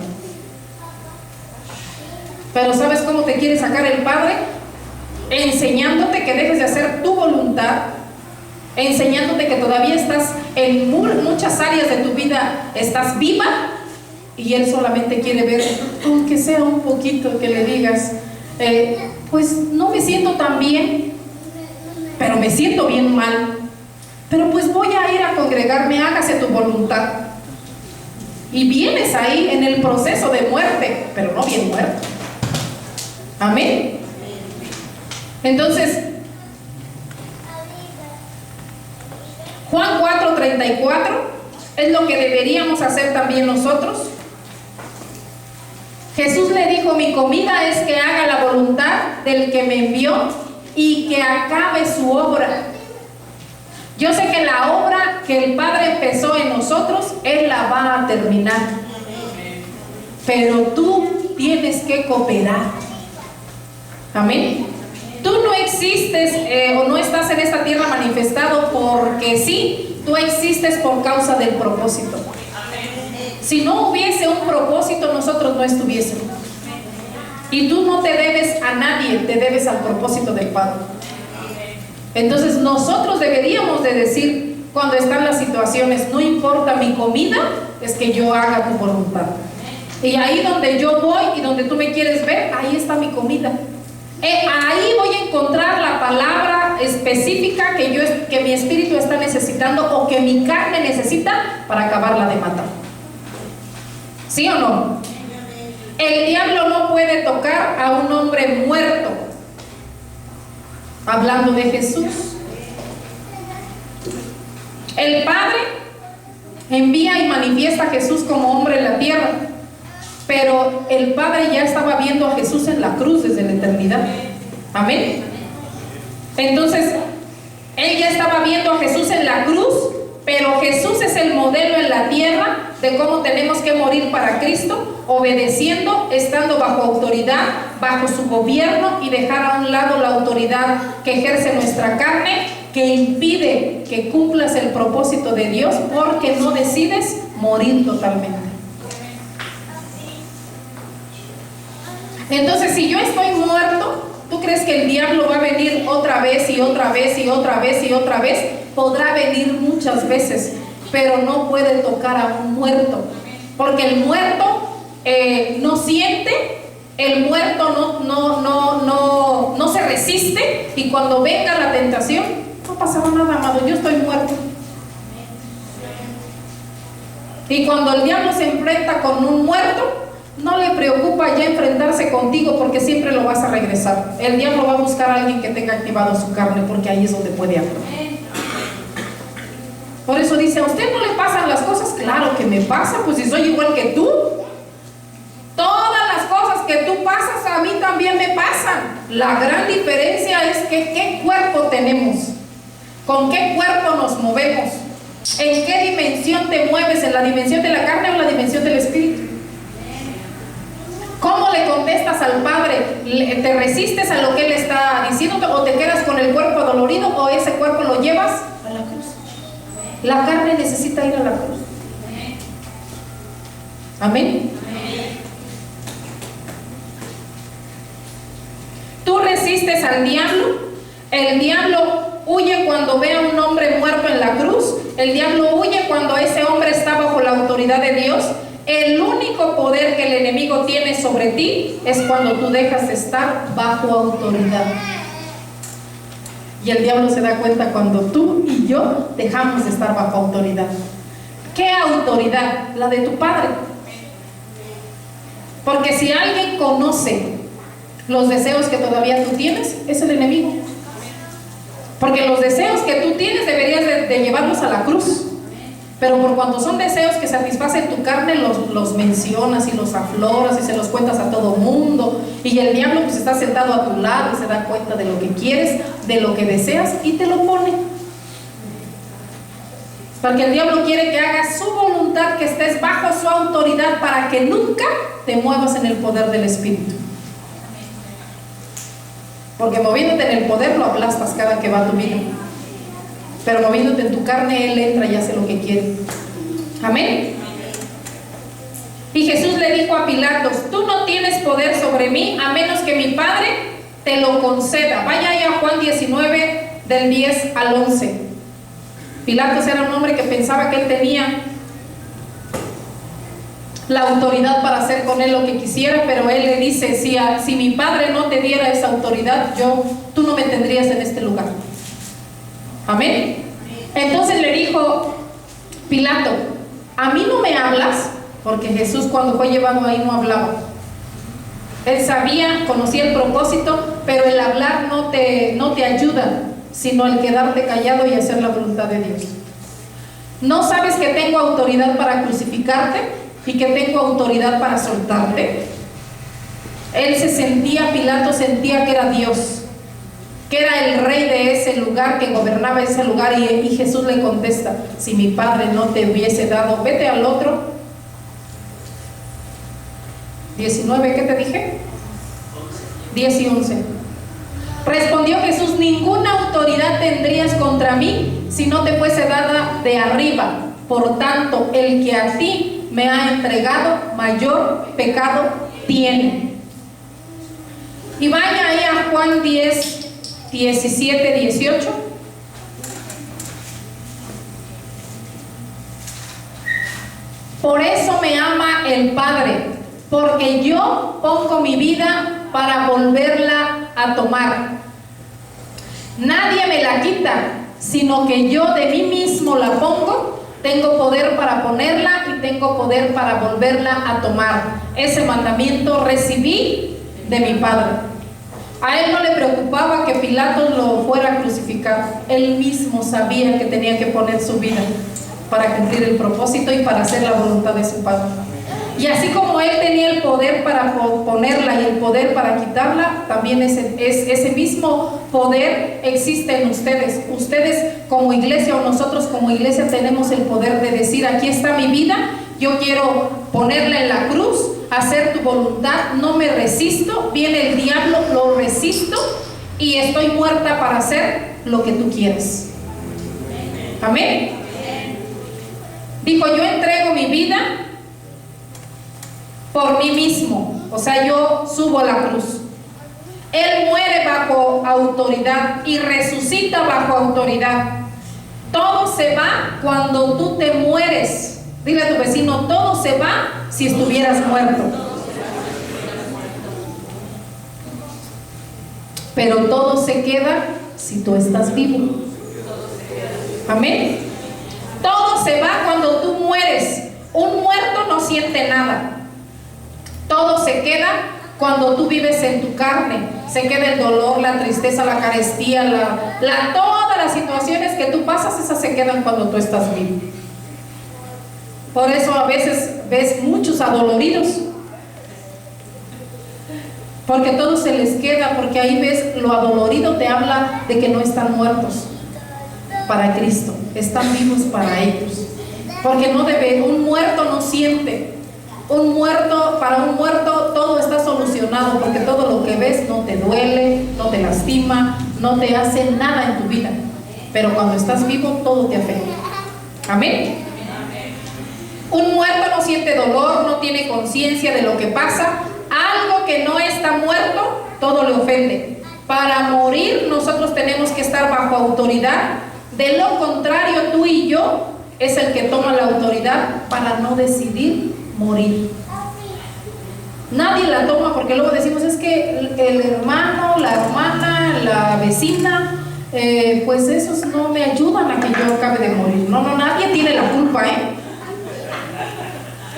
Pero ¿sabes cómo te quiere sacar el Padre? Enseñándote que dejes de hacer tu voluntad, enseñándote que todavía estás en muchas áreas de tu vida, estás viva, y Él solamente quiere ver, aunque sea un poquito, que le digas: pues no me siento tan bien, pero me siento bien mal, pero pues voy a ir a congregarme, hágase tu voluntad. Y vienes ahí en el proceso de muerte, pero no bien muerto. Amén. Entonces, Juan 4:34 es lo que deberíamos hacer también nosotros. Jesús le dijo: mi comida es que haga la voluntad del que me envió y que acabe su obra. Yo sé que la obra que el Padre empezó en nosotros, Él la va a terminar. Pero tú tienes que cooperar. Amén. Tú no existes o no estás en esta tierra manifestado porque sí, tú existes por causa del propósito. Si no hubiese un propósito, nosotros no estuviésemos. Y tú no te debes a nadie, te debes al propósito del Padre. Entonces nosotros deberíamos de decir cuando están las situaciones, no importa mi comida, es que yo haga tu voluntad. Y ahí donde yo voy y donde tú me quieres ver, ahí está mi comida. Ahí voy a encontrar la palabra específica que mi espíritu está necesitando o que mi carne necesita para acabarla de matar. ¿Sí o no? El diablo no puede tocar a un hombre muerto. Hablando de Jesús, el Padre envía y manifiesta a Jesús como hombre en la tierra, pero el Padre ya estaba viendo a Jesús en la cruz desde la eternidad. Amén. Entonces, él ya estaba viendo a Jesús en la cruz, pero Jesús es el modelo en la tierra de cómo tenemos que morir para Cristo, obedeciendo, estando bajo autoridad, bajo su gobierno, y dejar a un lado la autoridad que ejerce nuestra carne, que impide que cumplas el propósito de Dios, porque no decides morir totalmente. Entonces, si yo estoy muerto, ¿tú crees que el diablo va a venir otra vez y otra vez y otra vez y otra vez? Podrá venir muchas veces, pero no puede tocar a un muerto, porque el muerto no siente, el muerto no se resiste, y cuando venga la tentación, no pasará nada, amado, yo estoy muerto. Y cuando el diablo se enfrenta con un muerto, no le preocupa ya enfrentarse contigo, porque siempre lo vas a regresar. El diablo va a buscar a alguien que tenga activado su carne, porque ahí es donde puede actuar. Por eso dice, ¿a usted no le pasan las cosas? Claro que me pasa, pues si soy igual que tú. Todas las cosas que tú pasas, a mí también me pasan. La gran diferencia es que qué cuerpo tenemos, con qué cuerpo nos movemos, en qué dimensión te mueves, en la dimensión de la carne o en la dimensión del espíritu. ¿Cómo le contestas al Padre? ¿Te resistes a lo que Él está diciendo, o te quedas con el cuerpo dolorido, o ese cuerpo lo llevas a la cruz? La carne necesita ir a la cruz. Amén. Tú resistes al diablo. El diablo huye cuando ve a un hombre muerto en la cruz. El diablo huye cuando ese hombre está bajo la autoridad de Dios. El único poder que el enemigo tiene sobre ti es cuando tú dejas de estar bajo autoridad. Y el diablo se da cuenta cuando tú y yo dejamos de estar bajo autoridad. ¿Qué autoridad? La de tu Padre. Porque si alguien conoce los deseos que todavía tú tienes, es el enemigo. Porque los deseos que tú tienes deberías de llevarlos a la cruz. Pero por cuanto son deseos que satisfacen tu carne, los mencionas y los afloras y se los cuentas a todo mundo. Y el diablo pues está sentado a tu lado y se da cuenta de lo que quieres, de lo que deseas, y te lo pone. Porque el diablo quiere que hagas su voluntad, que estés bajo su autoridad, para que nunca te muevas en el poder del Espíritu. Porque moviéndote en el poder lo aplastas cada que va tu vida. Pero moviéndote en tu carne, Él entra y hace lo que quiere. Amén. Y Jesús le dijo a Pilatos: tú no tienes poder sobre mí a menos que mi Padre te lo conceda. Vaya ahí a Juan 19 del 10 al 11. Pilatos era un hombre que pensaba que él tenía la autoridad para hacer con él lo que quisiera, pero él le dice: si mi Padre no te diera esa autoridad, tú no me tendrías en este lugar. Amén. Entonces le dijo Pilato: ¿a mí no me hablas? Porque Jesús, cuando fue llevado ahí, no hablaba. Él sabía, conocía el propósito, pero el hablar no te ayuda, sino el quedarte callado y hacer la voluntad de Dios. ¿No sabes que tengo autoridad para crucificarte y que tengo autoridad para soltarte? Pilato sentía que era Dios, que era el rey de ese lugar, que gobernaba ese lugar, y Jesús le contesta: si mi Padre no te hubiese dado, vete al otro. 19, ¿qué te dije? 10 y 11. Respondió Jesús: ninguna autoridad tendrías contra mí si no te fuese dada de arriba. Por tanto, el que a ti me ha entregado, mayor pecado tiene. Y vaya ahí a Juan 10, 17, 18. Por eso me ama el Padre, porque yo pongo mi vida para volverla a tomar. Nadie me la quita, sino que yo de mí mismo la pongo. Tengo poder para ponerla y tengo poder para volverla a tomar. Ese mandamiento recibí de mi Padre. A él no le preocupaba que Pilatos lo fuera a crucificar. Él mismo sabía que tenía que poner su vida para cumplir el propósito y para hacer la voluntad de su Padre. Y así como él tenía el poder para ponerla y el poder para quitarla, también ese mismo poder existe en ustedes. Ustedes como iglesia, o nosotros como iglesia, tenemos el poder de decir: aquí está mi vida, yo quiero ponerla en la cruz, hacer tu voluntad, no me resisto, viene el diablo, lo resisto y estoy muerta para hacer lo que tú quieres. Amén. Dijo: yo entrego mi vida por mí mismo. O sea, yo subo a la cruz. Él muere bajo autoridad y resucita bajo autoridad. Todo se va cuando tú te mueres. Dile a tu vecino: todo se va si estuvieras muerto. Pero todo se queda si tú estás vivo. Amén. Todo se va cuando tú mueres. Un muerto no siente nada. Todo se queda cuando tú vives en tu carne. Se queda el dolor, la tristeza, la carestía, todas las situaciones que tú pasas, esas se quedan cuando tú estás vivo. Por eso a veces ves muchos adoloridos, porque todo se les queda, porque ahí ves lo adolorido, te habla de que no están muertos para Cristo, están vivos para ellos. Porque no debe, un muerto no siente. Para un muerto todo está solucionado, porque todo lo que ves no te duele, no te lastima, no te hace nada en tu vida. Pero cuando estás vivo, todo te afecta. Amén. Un muerto no siente dolor, no tiene conciencia de lo que pasa. Algo que no está muerto, todo le ofende. Para morir, nosotros tenemos que estar bajo autoridad. De lo contrario, tú y yo es el que toma la autoridad para no decidir morir. Nadie la toma, porque luego decimos: es que el hermano, la hermana, la vecina, pues esos no me ayudan a que yo acabe de morir. No, nadie tiene la culpa,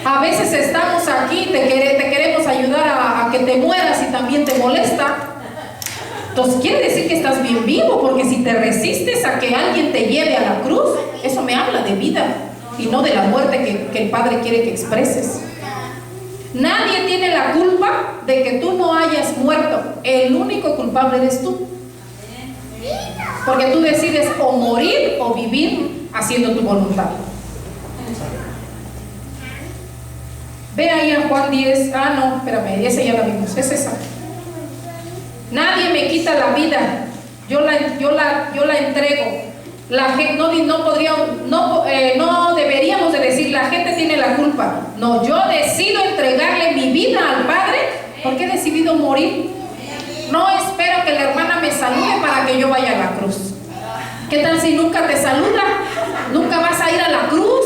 A veces estamos aquí, te queremos ayudar a que te mueras y también te molesta. Entonces quiere decir que estás bien vivo, porque si te resistes a que alguien te lleve a la cruz, eso me habla de vida y no de la muerte que el Padre quiere que expreses. Nadie tiene la culpa de que tú no hayas muerto. El único culpable eres tú, porque tú decides o morir o vivir haciendo tu voluntad. Ve ahí a Juan 10. No, espérame, esa ya la vimos, es esa. Nadie me quita la vida, yo la entrego. La gente no deberíamos de decir: la gente tiene la culpa. No, yo decido entregarle mi vida al Padre porque he decidido morir. No espero que la hermana me salude para que yo vaya a la cruz. ¿Qué tal si nunca te saluda? ¿Nunca vas a ir a la cruz?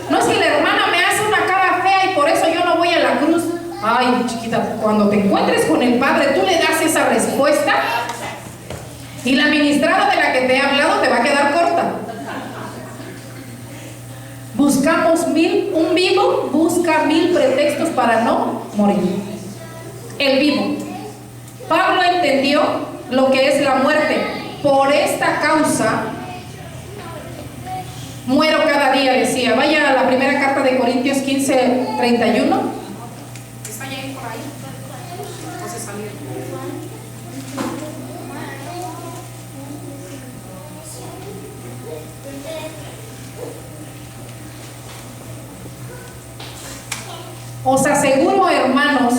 No es que la hermana me hace una cara fea y por eso yo no voy a la cruz. Ay, chiquita, cuando te encuentres con el Padre, tú le das esa respuesta y la ministrada de la que te he hablado te va a quedar corta. Un vivo busca 1000 pretextos para no morir. El vivo. Pablo entendió lo que es la muerte. Por esta causa muero cada día, decía. Vaya a la primera carta de Corintios 15, 31. Os aseguro, hermanos,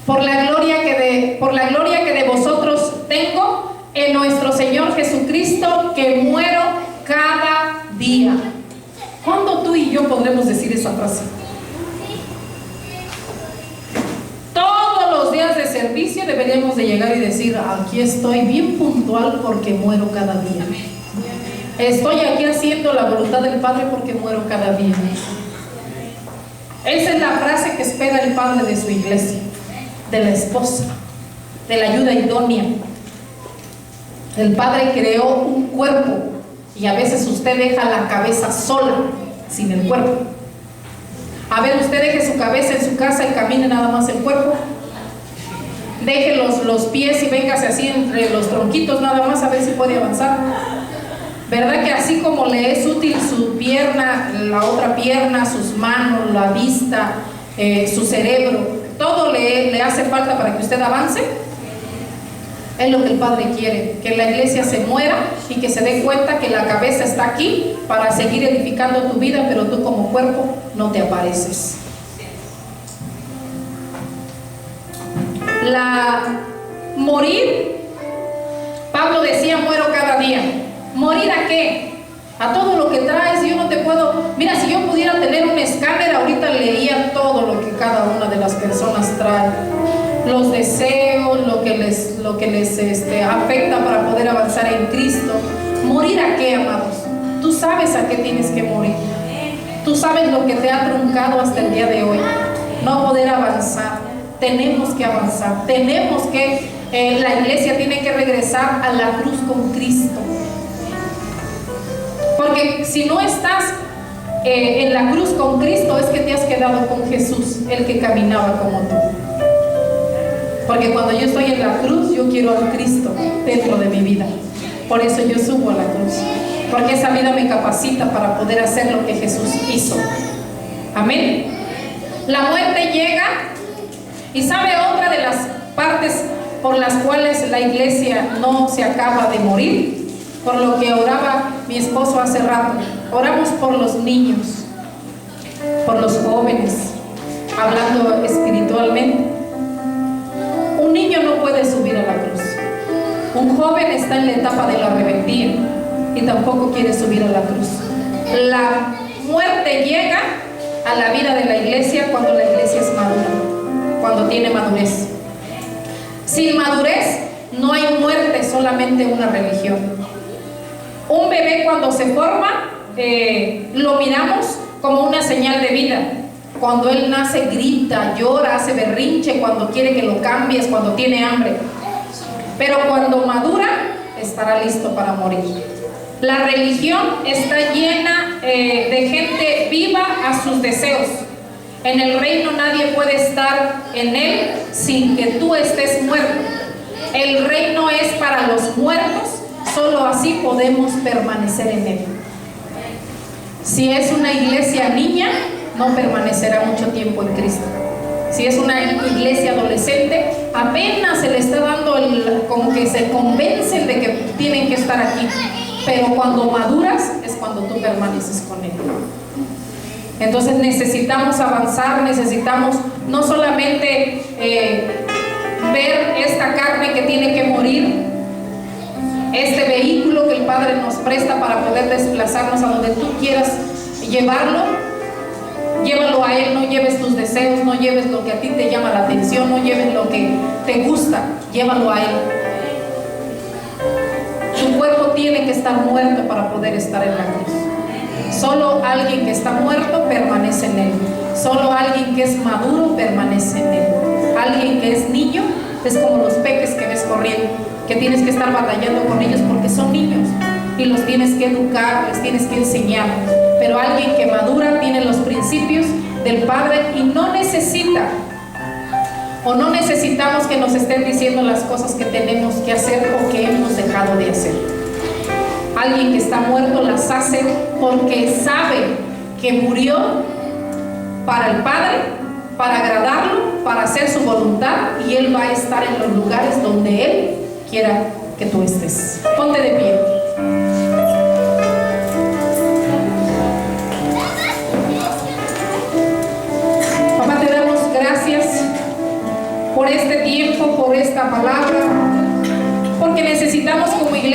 por la gloria que de vosotros tengo en nuestro Señor Jesucristo, que muero cada día. ¿Cuándo tú y yo podremos decir esa frase? Todos los días de deberíamos de llegar y decir: aquí estoy bien puntual porque muero cada día. Estoy aquí haciendo la voluntad del Padre porque muero cada día. Esa es la frase que espera el Padre de su iglesia, de la esposa, de la ayuda idónea. El Padre creó un cuerpo y a veces usted deja la cabeza sola, sin el cuerpo. A ver, usted deje su cabeza en su casa y camine nada más el cuerpo. Deje los pies y véngase así entre los tronquitos nada más, a ver si puede avanzar. ¿Verdad que así como le es útil su pierna, la otra pierna, sus manos, la vista, su cerebro, todo le hace falta para que usted avance? Es lo que el Padre quiere, que la iglesia se muera y que se dé cuenta que la cabeza está aquí para seguir edificando tu vida, pero tú como cuerpo no te apareces. Morir, Pablo decía: muero cada día. ¿Morir a qué? A todo lo que traes. Yo no te puedo, mira, si yo pudiera tener un escáner, ahorita leía todo lo que cada una de las personas trae, los deseos, lo que les afecta para poder avanzar en Cristo. ¿Morir a qué, amados? Tú sabes a qué tienes que morir. Tú sabes lo que te ha truncado hasta el día de hoy, no poder avanzar. Tenemos que avanzar, tenemos que, la iglesia tiene que regresar a la cruz con Cristo. Porque si no estás en la cruz con Cristo, es que te has quedado con Jesús, el que caminaba como tú. Porque cuando yo estoy en la cruz, yo quiero a Cristo dentro de mi vida. Por eso yo subo a la cruz, porque esa vida me capacita para poder hacer lo que Jesús hizo. Amén. La muerte llega. Y sabe, otra de las partes por las cuales la iglesia no se acaba de morir, por lo que oraba mi esposo hace rato. Oramos por los niños, por los jóvenes, hablando espiritualmente. Un niño no puede subir a la cruz. Un joven está en la etapa de la rebeldía y tampoco quiere subir a la cruz. La muerte llega a la vida de la iglesia cuando la iglesia es madura, cuando tiene madurez. Sin madurez no hay muerte, solamente una religión. Un bebé cuando se forma, lo miramos como una señal de vida. Cuando él nace grita, llora, hace berrinche, cuando quiere que lo cambies, cuando tiene hambre. Pero cuando madura, estará listo para morir. La religión está llena de gente viva a sus deseos. En el reino nadie puede estar en él sin que tú estés muerto. El reino es para los muertos, solo así podemos permanecer en él. Si es una iglesia niña, no permanecerá mucho tiempo en Cristo. Si es una iglesia adolescente, apenas se le está dando como que se convencen de que tienen que estar aquí. Pero cuando maduras es cuando tú permaneces con él. Entonces necesitamos avanzar, necesitamos no solamente ver esta carne que tiene que morir, este vehículo que el Padre nos presta para poder desplazarnos a donde tú quieras llevarlo. Llévalo a Él, no lleves tus deseos, no lleves lo que a ti te llama la atención, no lleves lo que te gusta, llévalo a Él. Tu cuerpo tiene que estar muerto para poder estar en la cruz. Solo alguien que está muerto permanece en Él. Solo alguien que es maduro permanece en Él. Alguien que es niño es como los peques que ves corriendo, que tienes que estar batallando con ellos porque son niños y los tienes que educar, les tienes que enseñar. Pero alguien que madura tiene los principios del Padre y no necesita, o no necesitamos que nos estén diciendo las cosas que tenemos que hacer o que hemos dejado de hacer. Alguien que está muerto las hace porque sabe que murió para el Padre, para agradarlo, para hacer su voluntad, y Él va a estar en los lugares donde Él quiera que tú estés. Ponte de pie. Papá, te damos gracias por este tiempo, por esta palabra, porque necesitamos como iglesia